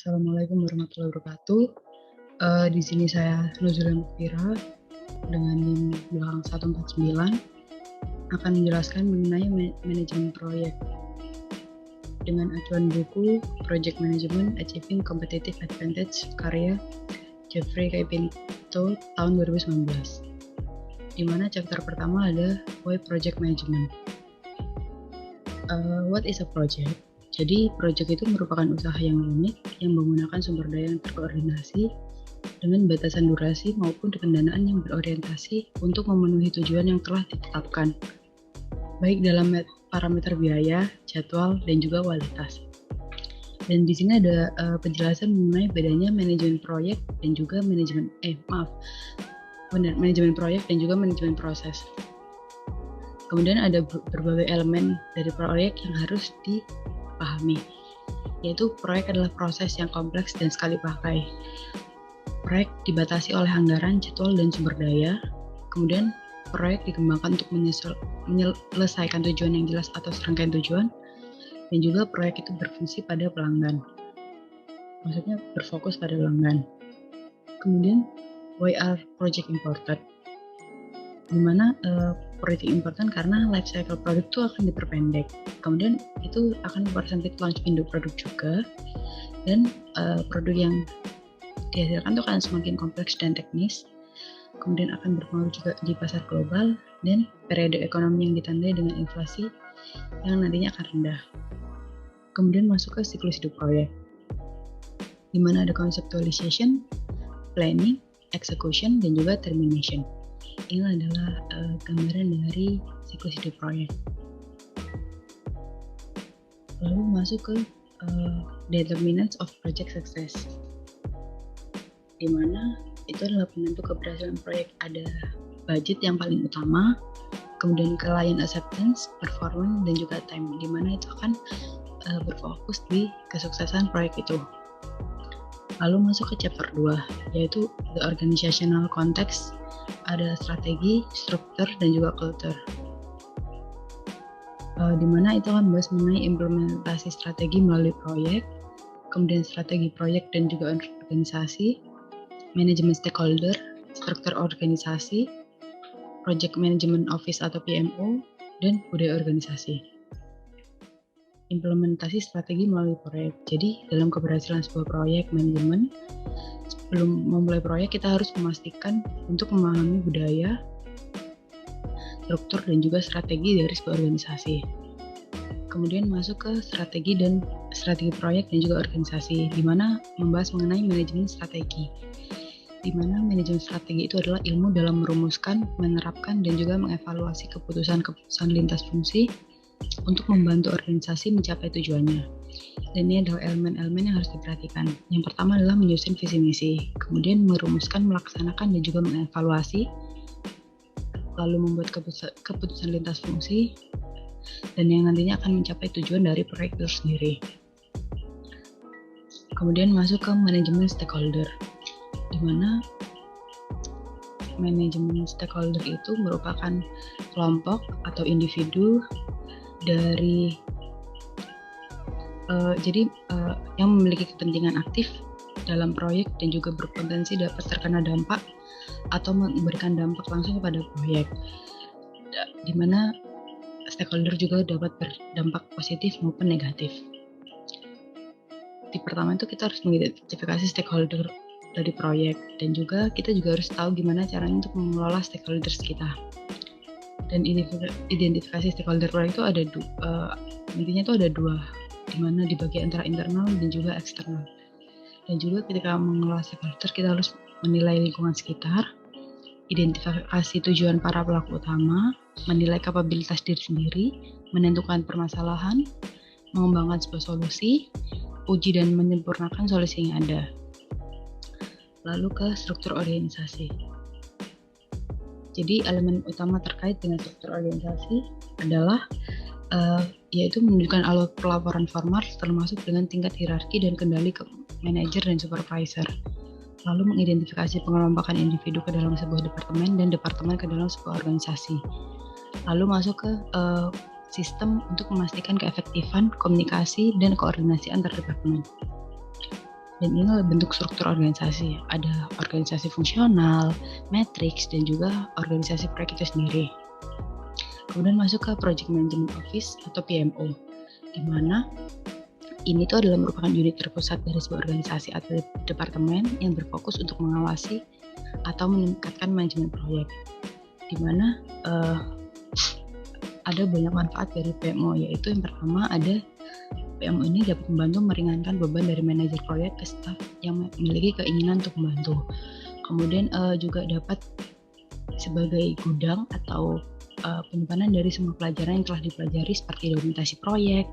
Assalamualaikum warahmatullahi wabarakatuh. Di sini saya Nuzulya Mukfira dengan NIM belakang 149 akan menjelaskan mengenai manajemen proyek dengan acuan buku Project Management Achieving Competitive Advantage karya Jeffrey K. Pinto tahun 2019. Di mana chapter pertama ada Why Project Management. What is a project? Jadi, proyek itu merupakan usaha yang unik yang menggunakan sumber daya yang terkoordinasi dengan batasan durasi maupun pendanaan yang berorientasi untuk memenuhi tujuan yang telah ditetapkan, baik dalam parameter biaya, jadwal, dan juga kualitas. Dan di sini ada penjelasan mengenai bedanya manajemen proyek dan juga manajemen proyek dan juga manajemen proses. Kemudian ada berbagai elemen dari proyek yang harus dipahami, yaitu proyek adalah proses yang kompleks dan sekali pakai. Proyek dibatasi oleh anggaran, jadwal, dan sumber daya. Kemudian proyek dikembangkan untuk menyelesaikan tujuan yang jelas atau serangkaian tujuan, dan juga proyek itu berfungsi pada pelanggan. Maksudnya berfokus pada pelanggan. Kemudian why are project important? Dimana proyek important karena life cycle produk itu akan diperpendek. Kemudian itu akan mempersempit launch window produk juga, dan produk yang dihasilkan itu akan semakin kompleks dan teknis. Kemudian akan berpengaruh juga di pasar global dan periode ekonomi yang ditandai dengan inflasi yang nantinya akan rendah. Kemudian masuk ke siklus hidup proyek, di mana ada conceptualization, planning, execution, dan juga termination. Ini adalah gambaran dari siklus hidup proyek. Lalu masuk ke determinants of project success, di mana itu adalah penentu keberhasilan proyek. Ada budget yang paling utama, kemudian client acceptance, performance, dan juga time, di mana itu akan berfokus di kesuksesan proyek itu. Lalu masuk ke chapter 2, yaitu the organizational context. Ada strategi, struktur, dan juga culture, di mana itu akan membahas mengenai implementasi strategi melalui proyek, kemudian strategi proyek dan juga organisasi, manajemen stakeholder, struktur organisasi, project management office atau PMO, dan budaya organisasi. Implementasi strategi melalui proyek. Jadi, dalam keberhasilan sebuah proyek manajemen, sebelum memulai proyek kita harus memastikan untuk memahami budaya, struktur, dan juga strategi dari sebuah organisasi. Kemudian masuk ke strategi proyek dan juga organisasi, di mana membahas mengenai manajemen strategi. Di mana manajemen strategi itu adalah ilmu dalam merumuskan, menerapkan, dan juga mengevaluasi keputusan lintas fungsi untuk membantu organisasi mencapai tujuannya. Dan ini adalah elemen-elemen yang harus diperhatikan. Yang pertama adalah menyusun visi misi, kemudian merumuskan, melaksanakan, dan juga mengevaluasi, lalu membuat keputusan lintas fungsi, dan yang nantinya akan mencapai tujuan dari proyek itu sendiri. Kemudian masuk ke manajemen stakeholder, di mana manajemen stakeholder itu merupakan kelompok atau individu dari yang memiliki kepentingan aktif dalam proyek dan juga berpotensi dapat terkena dampak atau memberikan dampak langsung kepada proyek, di mana stakeholder juga dapat berdampak positif maupun negatif. Di pertama itu kita harus mengidentifikasi stakeholder dari proyek, dan juga kita juga harus tahu gimana caranya untuk mengelola stakeholders kita. Dan identifikasi stakeholder proyek itu ada intinya itu ada dua, di mana dibagi antara internal dan juga eksternal. Dan juga ketika mengelola stakeholder kita harus menilai lingkungan sekitar, identifikasi tujuan para pelaku utama, menilai kapabilitas diri sendiri, menentukan permasalahan, mengembangkan sebuah solusi, uji dan menyempurnakan solusi yang ada. Lalu ke struktur organisasi. Jadi elemen utama terkait dengan struktur organisasi adalah yaitu menunjukkan alur pelaporan formal termasuk dengan tingkat hierarki dan kendali ke manajer dan supervisor. Lalu mengidentifikasi pengelompokan individu ke dalam sebuah departemen dan departemen ke dalam sebuah organisasi. Lalu masuk ke sistem untuk memastikan keefektifan komunikasi dan koordinasi antar departemen. Dan ini adalah bentuk struktur organisasi. Ada organisasi fungsional, matriks, dan juga organisasi proyek itu sendiri. Kemudian masuk ke Project Management Office atau PMO, di mana ini tuh adalah merupakan unit terpusat dari sebuah organisasi atau departemen yang berfokus untuk mengawasi atau meningkatkan manajemen proyek. Di mana ada banyak manfaat dari PMO, yaitu yang pertama ada PMO ini dapat membantu meringankan beban dari manajer proyek ke staf yang memiliki keinginan untuk membantu. Kemudian juga dapat sebagai gudang atau penyimpanan dari semua pelajaran yang telah dipelajari seperti dokumentasi proyek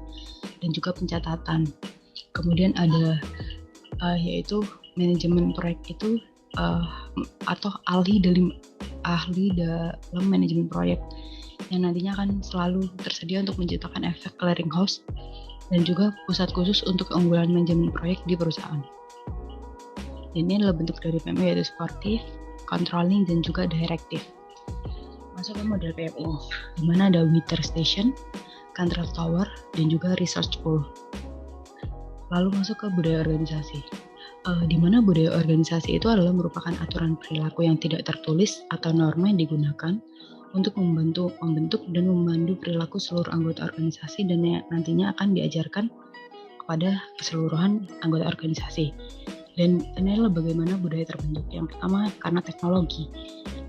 dan juga pencatatan. Kemudian ada yaitu manajemen proyek itu atau ahli dalam manajemen proyek yang nantinya akan selalu tersedia untuk menciptakan efek clearinghouse dan juga pusat khusus untuk keunggulan manajemen proyek di perusahaan. Ini adalah bentuk dari PMO yaitu supportive, controlling, dan juga directive. Masuk ke model PMO, di mana ada Wither Station, Control Tower, dan juga Research Pool. Lalu masuk ke budaya organisasi, di mana budaya organisasi itu adalah merupakan aturan perilaku yang tidak tertulis atau norma yang digunakan untuk membentuk dan memandu perilaku seluruh anggota organisasi dan yang nantinya akan diajarkan kepada keseluruhan anggota organisasi. Dan ini adalah bagaimana budaya terbentuk. Yang pertama karena teknologi,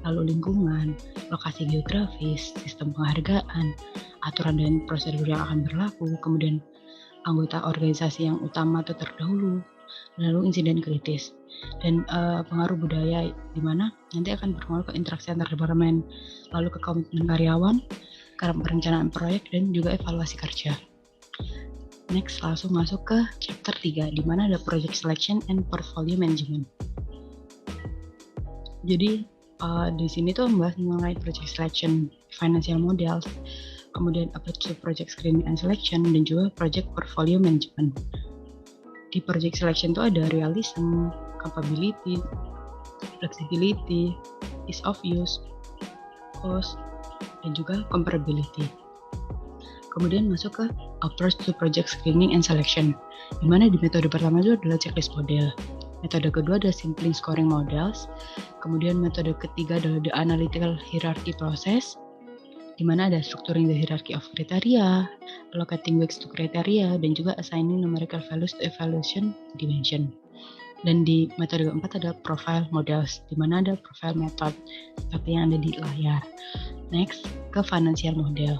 lalu lingkungan, lokasi geografis, sistem penghargaan, aturan dan prosedur yang akan berlaku, kemudian anggota organisasi yang utama atau terdahulu, lalu insiden kritis. Dan pengaruh budaya di mana nanti akan berpengaruh ke interaksi antar departemen, lalu ke komitmen karyawan, ke perencanaan proyek, dan juga evaluasi kerja. Next, langsung masuk ke chapter 3, di mana ada project selection and portfolio management. Jadi di sini tuh membahas mengenai project selection, financial models, kemudian approach to project screening and selection, dan juga project portfolio management. Di project selection itu ada realism, capability, flexibility, ease of use, cost, dan juga comparability. Kemudian masuk ke approach to project screening and selection, di mana di metode pertama itu adalah checklist model. Metode kedua adalah sampling scoring models. Kemudian metode ketiga adalah the analytical hierarchy process, di mana ada structuring the hierarchy of criteria, allocating weights to criteria, dan juga assigning numerical values to evaluation dimension. Dan di metode keempat ada profile models, di mana ada profile method seperti yang ada di layar. Next, ke financial model,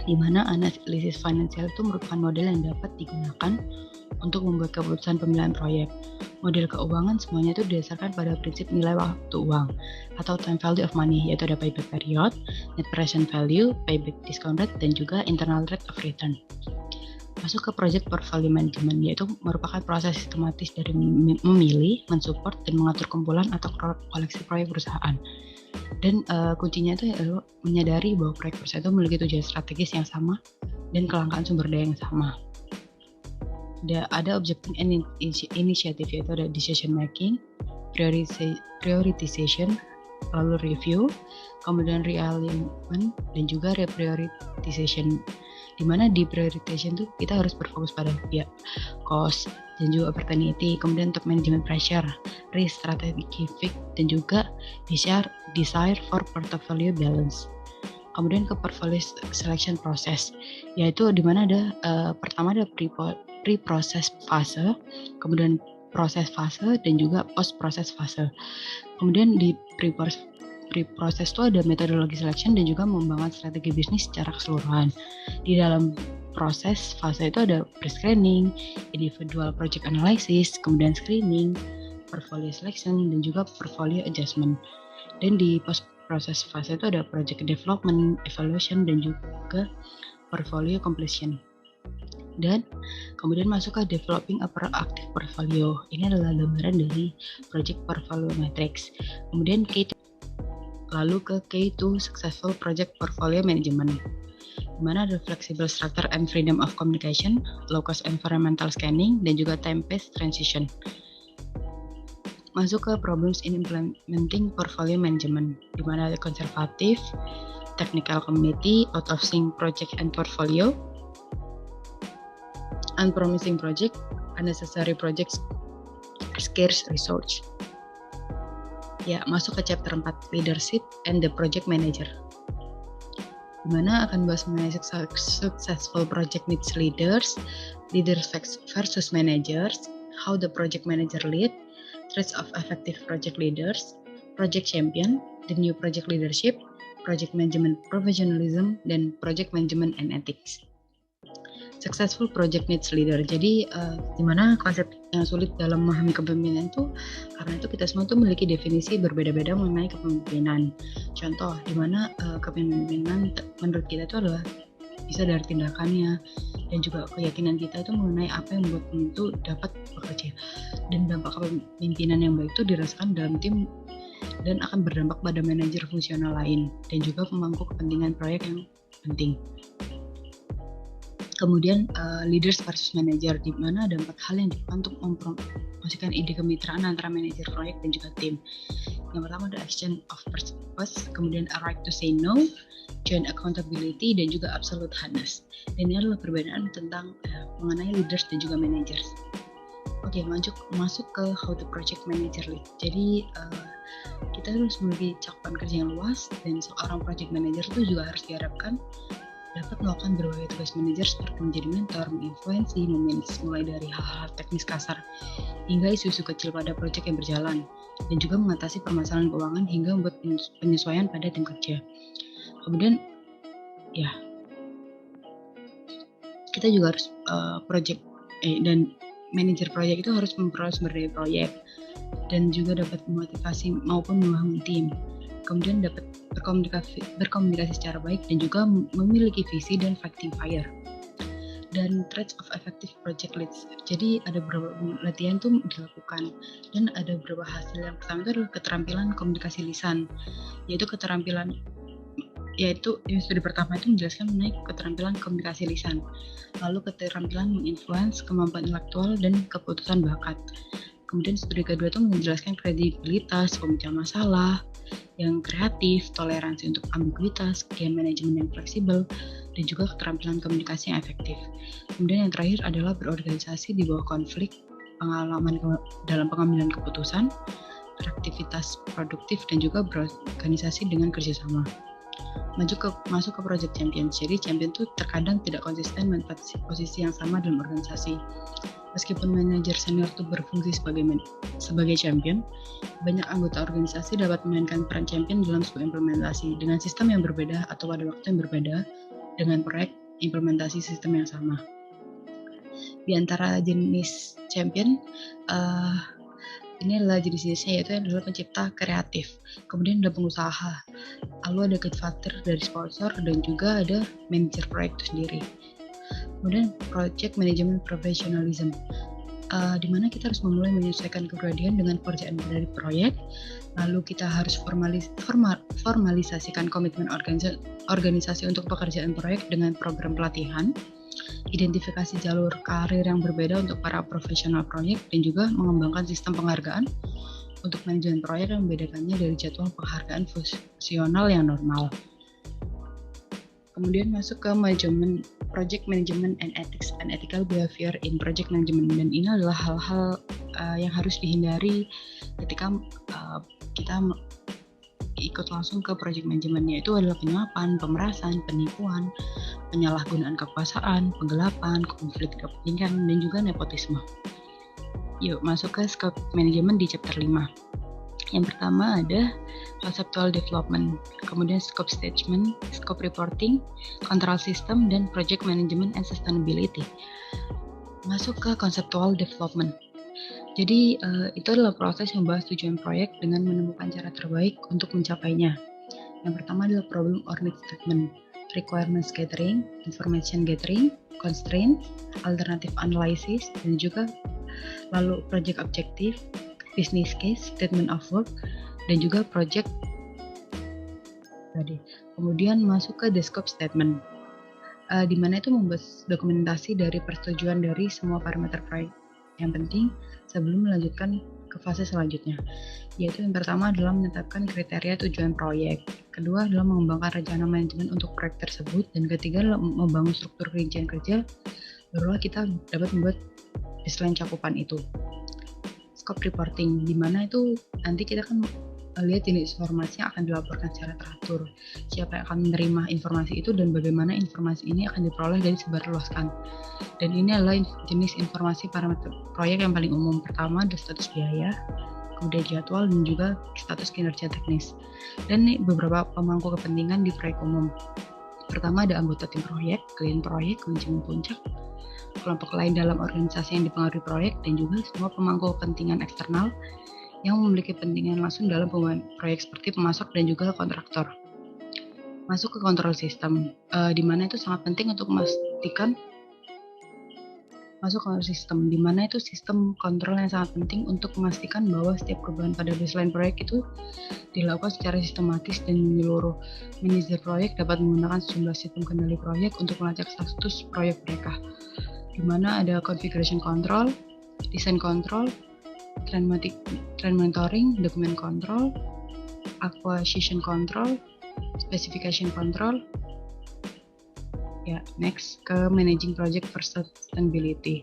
di mana analisis finansial itu merupakan model yang dapat digunakan untuk membuat keputusan pemilihan proyek. Model keuangan semuanya itu didasarkan pada prinsip nilai waktu uang atau time value of money, yaitu ada payback period, net present value, payback discount rate, dan juga internal rate of return. Masuk ke project portfolio management, yaitu merupakan proses sistematis dari memilih, mensupport, dan mengatur kumpulan atau koleksi proyek perusahaan. Dan kuncinya itu menyadari bahwa proyek perusahaan itu memiliki tujuan strategis yang sama dan kelangkaan sumber daya yang sama. Ada objective and initiative, yaitu ada decision making, prioritization, lalu review, kemudian realignment, dan juga reprioritization. Di mana di prioritization tuh kita harus berfokus pada cost dan juga opportunity, kemudian untuk management pressure, risk, strategic fit, dan juga desire for portfolio balance. Kemudian ke portfolio selection process, yaitu di mana ada pertama ada pre-process fase, kemudian proses fase, dan juga post-proses fase. Kemudian di pre-proses itu ada metodologi selection dan juga membangun strategi bisnis secara keseluruhan. Di dalam proses fase itu ada pre-screening, individual project analysis, kemudian screening, portfolio selection, dan juga portfolio adjustment. Dan di post-proses fase itu ada project development, evaluation, dan juga portfolio completion. Dan kemudian masuk ke developing a proactive portfolio. Ini adalah gambaran dari project portfolio matrix. Kemudian lalu ke K2 successful project portfolio management, di mana ada flexible structure and freedom of communication, low cost environmental scanning, dan juga time-based transition. Masuk ke problems in implementing portfolio management, di mana ada conservative, technical committee, out of sync project and portfolio, unpromising project, unnecessary projects, scarce resource. Ya, masuk ke chapter 4, leadership and the project manager. Dimana akan bahas mengenai successful project needs leaders versus managers, how the project manager lead, traits of effective project leaders, project champion, the new project leadership, project management professionalism, dan project management and ethics. Successful project needs leader. Jadi dimana konsep yang sulit dalam memahami kepemimpinan itu karena itu kita semua tuh memiliki definisi berbeda-beda mengenai kepemimpinan. Contoh dimana kepemimpinan menurut kita itu adalah bisa dari tindakannya dan juga keyakinan kita itu mengenai apa yang membuat itu dapat bekerja, dan dampak kepemimpinan yang baik itu dirasakan dalam tim dan akan berdampak pada manajer fungsional lain dan juga pemangku kepentingan proyek yang penting. Kemudian leaders versus manager, di mana ada 4 hal yang dilakukan untuk mempromosikan ide kemitraan antara manajer proyek dan juga tim. Yang pertama ada action of purpose, kemudian a right to say no, joint accountability, dan juga absolute honest. Dan ini adalah perbedaan tentang mengenai leaders dan juga managers. Oke, masuk ke how the project manager lead. Jadi kita harus memiliki cakupan kerja yang luas, dan seorang project manager itu juga harus diharapkan dapat melakukan berbagai tugas manajer seperti menjadi mentor, menginfluensi, memanage mulai dari hal-hal teknis kasar hingga isu-isu kecil pada proyek yang berjalan, dan juga mengatasi permasalahan keuangan hingga membuat penyesuaian pada tim kerja. Kemudian ya kita juga harus dan manajer proyek itu harus memperoleh sumber daya proyek dan juga dapat memotivasi maupun memahami tim. Kemudian dapat berkomunikasi secara baik dan juga memiliki visi dan fighting fire. Dan traits of effective project leads. Jadi ada beberapa latihan tuh dilakukan dan ada beberapa hasil. Yang pertama itu adalah keterampilan komunikasi lisan, yaitu studi pertama itu menjelaskan mengenai keterampilan komunikasi lisan, lalu keterampilan menginfluence, kemampuan intelektual, dan keputusan bakat. Kemudian studi kedua itu menjelaskan kredibilitas, pemecah masalah, yang kreatif, toleransi untuk ambiguitas, game manajemen yang fleksibel, dan juga keterampilan komunikasi yang efektif. Kemudian yang terakhir adalah berorganisasi di bawah konflik, pengalaman dalam pengambilan keputusan, beraktivitas produktif, dan juga berorganisasi dengan kerjasama. Masuk ke project champion. Jadi champion itu terkadang tidak konsisten menempati posisi yang sama dalam organisasi. Meskipun manajer senior itu berfungsi sebagai champion, banyak anggota organisasi dapat memainkan peran champion dalam sebuah implementasi dengan sistem yang berbeda atau pada waktu yang berbeda dengan proyek implementasi sistem yang sama. Di antara jenis champion, ini adalah jenis-jenisnya, yaitu adalah pencipta kreatif, kemudian ada pengusaha, lalu ada guide factor dari sponsor, dan juga ada manajer proyek itu sendiri. Kemudian project management professionalism, di mana kita harus memulai menyesuaikan kepribadian dengan pekerjaan dari proyek, lalu kita harus formalisasikan komitmen organisasi untuk pekerjaan proyek dengan program pelatihan, identifikasi jalur karir yang berbeda untuk para profesional proyek, dan juga mengembangkan sistem penghargaan untuk manajemen proyek yang membedakannya dari jadwal penghargaan fungsional yang normal. Kemudian masuk ke project management and ethics and ethical behavior in project management, dan ini adalah hal-hal yang harus dihindari ketika kita ikut langsung ke project management, yaitu adalah penyuapan, pemerasan, penipuan, penyalahgunaan kekuasaan, penggelapan, konflik kepentingan, dan juga nepotisme. Yuk masuk ke scope management di chapter 5. Yang pertama ada conceptual development, kemudian scope statement, scope reporting, control system, dan project management and sustainability. Masuk ke conceptual development. Jadi itu adalah proses membahas tujuan proyek dengan menemukan cara terbaik untuk mencapainya. Yang pertama adalah problem or need statement, requirements gathering, information gathering, constraint, alternative analysis, dan juga lalu project objective, business case, statement of work, dan juga project tadi. Kemudian masuk ke the scope statement, di mana itu membuat dokumentasi dari persetujuan dari semua parameter proyek yang penting sebelum melanjutkan ke fase selanjutnya, yaitu yang pertama adalah menetapkan kriteria tujuan proyek, kedua adalah mengembangkan rencana manajemen untuk proyek tersebut, dan ketiga adalah membangun struktur rincian kerja, barulah kita dapat membuat baseline cakupan itu. scope reporting, di mana itu nanti kita kan lihat jenis informasi yang akan dilaporkan secara teratur, siapa yang akan menerima informasi itu dan bagaimana informasi ini akan diperoleh dan disebarluaskan. Dan ini adalah jenis informasi parameter proyek yang paling umum. Pertama ada status biaya, kemudian jadwal, dan juga status kinerja teknis. Dan nih beberapa pemangku kepentingan di proyek umum. Pertama ada anggota tim proyek, klien proyek, manajemen puncak, kelompok lain dalam organisasi yang dipengaruhi proyek, dan juga semua pemangku kepentingan eksternal yang memiliki kepentingan langsung dalam pembangunan proyek seperti pemasok dan juga kontraktor. Masuk ke kontrol sistem, di mana itu sangat penting untuk memastikan di mana itu sistem kontrol yang sangat penting untuk memastikan bahwa setiap perubahan pada baseline proyek itu dilakukan secara sistematis dan menyeluruh. Manajer proyek dapat menggunakan sejumlah sistem kendali proyek untuk melacak status proyek mereka, di mana ada configuration control, design control, trend monitoring, document control, acquisition control, specification control. Ya, next ke managing project for sustainability.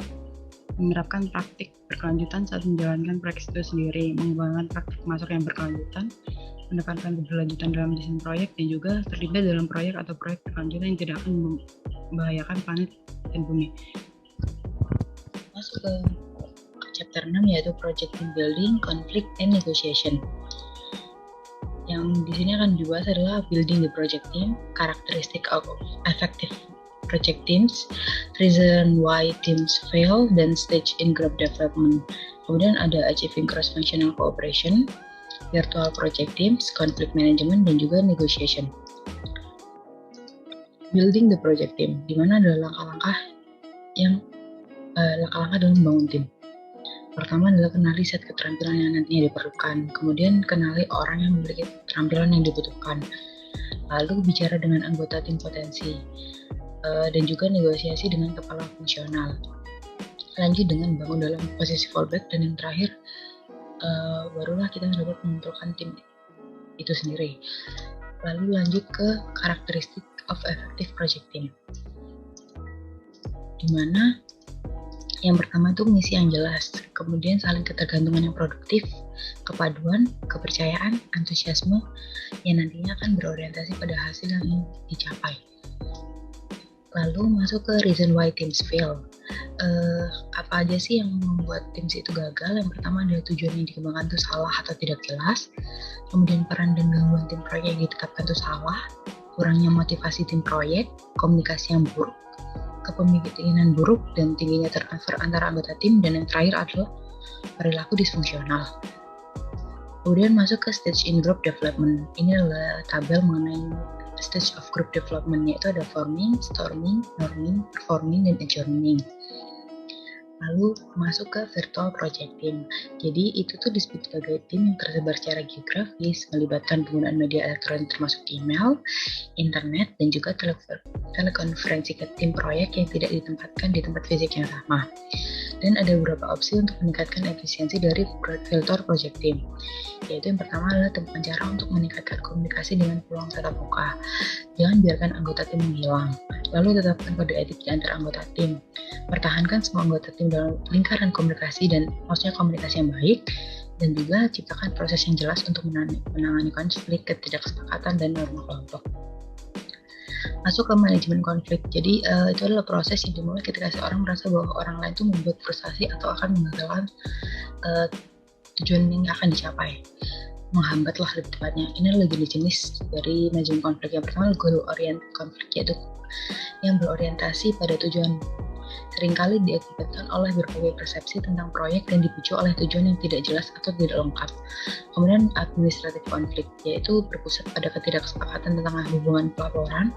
Menerapkan praktik berkelanjutan saat menjalankan proyek itu sendiri, mengembangkan praktik masuk yang berkelanjutan, menekankan keberlanjutan dalam desain proyek, dan juga terlibat dalam proyek atau proyek berkelanjutan yang tidak akan membahayakan planet dan bumi. Masuk ke chapter 6 yaitu project team building, conflict, and negotiation. Yang di sini akan dibahas adalah building the project team, characteristic of effective project teams, reason why teams fail, dan stage in group development. Kemudian ada achieving cross-functional cooperation, virtual project teams, conflict management, dan juga negotiation. Building the project team, di mana ada langkah-langkah dalam membangun tim. Pertama adalah kenali set keterampilan yang nantinya diperlukan, kemudian kenali orang yang memiliki keterampilan yang dibutuhkan, lalu bicara dengan anggota tim potensi, dan juga negosiasi dengan kepala fungsional. Lanjut dengan bangun dalam posisi fallback, dan yang terakhir barulah kita dapat menentukan tim itu sendiri. Lalu lanjut ke karakteristik of effective project team, di mana yang pertama itu misi yang jelas, kemudian saling ketergantungan yang produktif, kepaduan, kepercayaan, antusiasme yang nantinya akan berorientasi pada hasil yang ingin dicapai. Lalu masuk ke reason why teams fail. Apa aja sih yang membuat teams itu gagal? Yang pertama adalah tujuan yang dikembangkan itu salah atau tidak jelas, kemudian peran dan gangguan tim proyek yang ditetapkan itu salah, kurangnya motivasi tim proyek, komunikasi yang buruk, kepemimpinan buruk, dan tingginya turnover antara anggota tim, dan yang terakhir adalah perilaku disfungsional. Kemudian masuk ke stage in group development. Ini adalah tabel mengenai stage of group development, yaitu ada forming, storming, norming, performing, dan adjourning. Lalu masuk ke virtual project team. Jadi itu tuh disebut sebagai tim yang tersebar secara geografis, melibatkan penggunaan media elektronik termasuk email, internet, dan juga telekonferensi ke tim proyek yang tidak ditempatkan di tempat fisik yang sama. Dan ada beberapa opsi untuk meningkatkan efisiensi dari filter project team, yaitu yang pertama adalah temukan cara untuk meningkatkan komunikasi dengan peluang tatap muka. Jangan biarkan anggota tim menghilang. Lalu tetapkan kode etik di antara anggota tim. Pertahankan semua anggota tim dalam lingkaran komunikasi, dan maksudnya komunikasi yang baik, dan juga ciptakan proses yang jelas untuk menangani konflik, ketidaksepakatan, dan norma kelompok. Masuk ke manajemen konflik. Jadi itu adalah proses yang dimulai ketika seorang merasa bahwa orang lain itu membuat frustasi atau akan menggagalkan tujuan yang akan dicapai, menghambat lah lebih tepatnya. Ini adalah jenis dari manajemen konflik. Yang pertama goal oriented konflik, yaitu yang berorientasi pada tujuan. Seringkali diakibatkan oleh berbagai persepsi tentang proyek dan dipicu oleh tujuan yang tidak jelas atau tidak lengkap. Kemudian administratif konflik, yaitu berpusat pada ketidaksepakatan tentang hubungan pelaporan,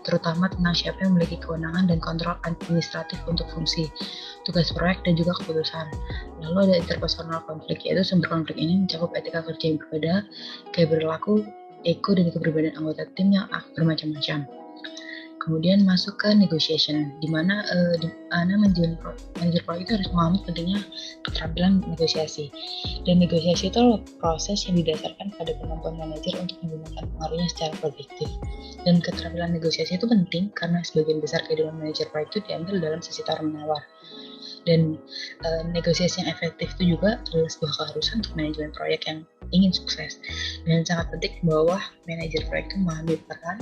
terutama tentang siapa yang memiliki kewenangan dan kontrol administratif untuk fungsi, tugas proyek, dan juga keputusan. Lalu ada interpersonal konflik, yaitu sumber konflik ini mencakup etika kerja yang berbeda, gaya berlaku, ego, dan keberbedaan anggota tim yang bermacam-macam. Kemudian masuk ke negotiation, di mana manajer proyek itu harus memahami pentingnya keterampilan negosiasi. Dan negosiasi itu adalah proses yang didasarkan pada kemampuan manajer untuk menggunakan pengaruhnya secara produktif. Dan keterampilan negosiasi itu penting karena sebagian besar kehidupan manajer proyek itu diambil dalam sisi tawar-menawar. Dan negosiasi yang efektif itu juga adalah sebuah keharusan untuk manajemen proyek yang ingin sukses. Dan sangat penting bahwa manajer proyek itu memahami peran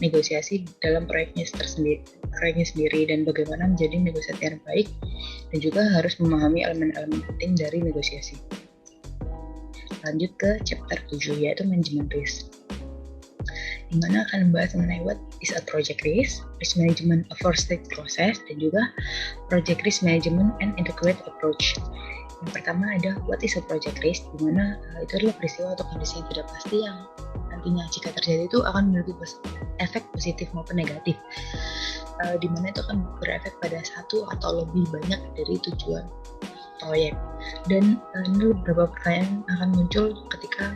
negosiasi dalam proyeknya sendiri dan bagaimana menjadi negosiasi yang baik, dan juga harus memahami elemen-elemen penting dari negosiasi. Lanjut ke chapter 7, yaitu manajemen risk, di mana akan membahas mengenai what is a project risk management, a four-stage process, dan juga project risk management and integrated approach. Yang pertama ada what is a project risk, di mana itu adalah peristiwa atau kondisi yang tidak pasti yang nantinya jika terjadi itu akan memiliki efek positif maupun negatif, di mana itu akan berefek pada satu atau lebih banyak dari tujuan proyek. Dan ini beberapa pertanyaan akan muncul ketika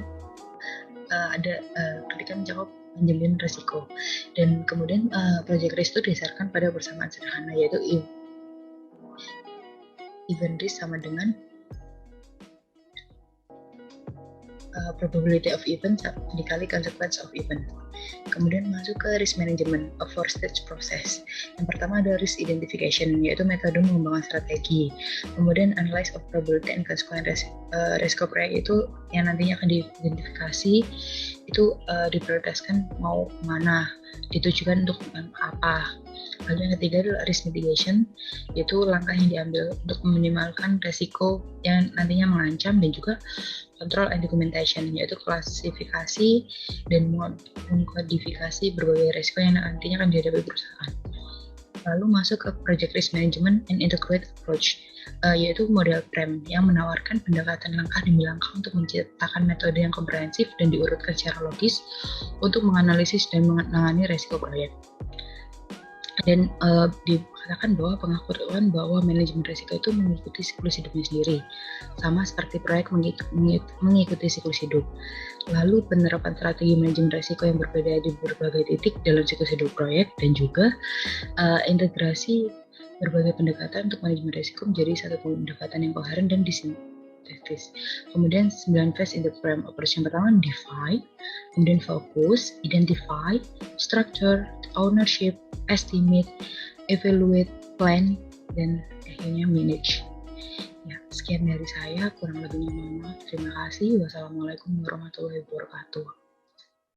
ketika menjawab manajemen risiko. Dan kemudian project risk itu didasarkan pada persamaan sederhana, yaitu event risk sama dengan probability of event dikali consequence of event. Kemudian masuk ke risk management, a four-stage process. Yang pertama ada risk identification, yaitu metode mengembangkan strategi. Kemudian analyze of probability and consequence. Risiko proyek itu yang nantinya akan diidentifikasi, itu diprioritaskan mau kemana, ditujukan untuk apa. Lalu yang ketiga adalah risk mitigation, yaitu langkah yang diambil untuk meminimalkan risiko yang nantinya mengancam, dan juga control and documentation, yaitu klasifikasi dan mengkodifikasi berbagai risiko yang nantinya akan dihadapi perusahaan. Lalu masuk ke project risk management and integrated approach, yaitu model PREM yang menawarkan pendekatan langkah demi langkah untuk menciptakan metode yang komprehensif dan diurutkan secara logis untuk menganalisis dan menangani risiko proyek. Dan dikatakan bahwa pengakuan bahwa manajemen risiko itu mengikuti siklus hidupnya sendiri, sama seperti proyek mengikuti siklus hidup. Lalu penerapan strategi manajemen risiko yang berbeda di berbagai titik dalam siklus hidup proyek, dan juga integrasi berbagai pendekatan untuk manajemen risiko menjadi satu pendekatan yang koheren dan disintetis. Kemudian 9 phase in the PREM approach. Yang pertama define, kemudian focus, identify, structure, ownership, estimate, evaluate, plan, dan akhirnya manage. Ya, sekian dari saya, kurang lebihnya mohon maaf. Terima kasih. Wassalamualaikum warahmatullahi wabarakatuh.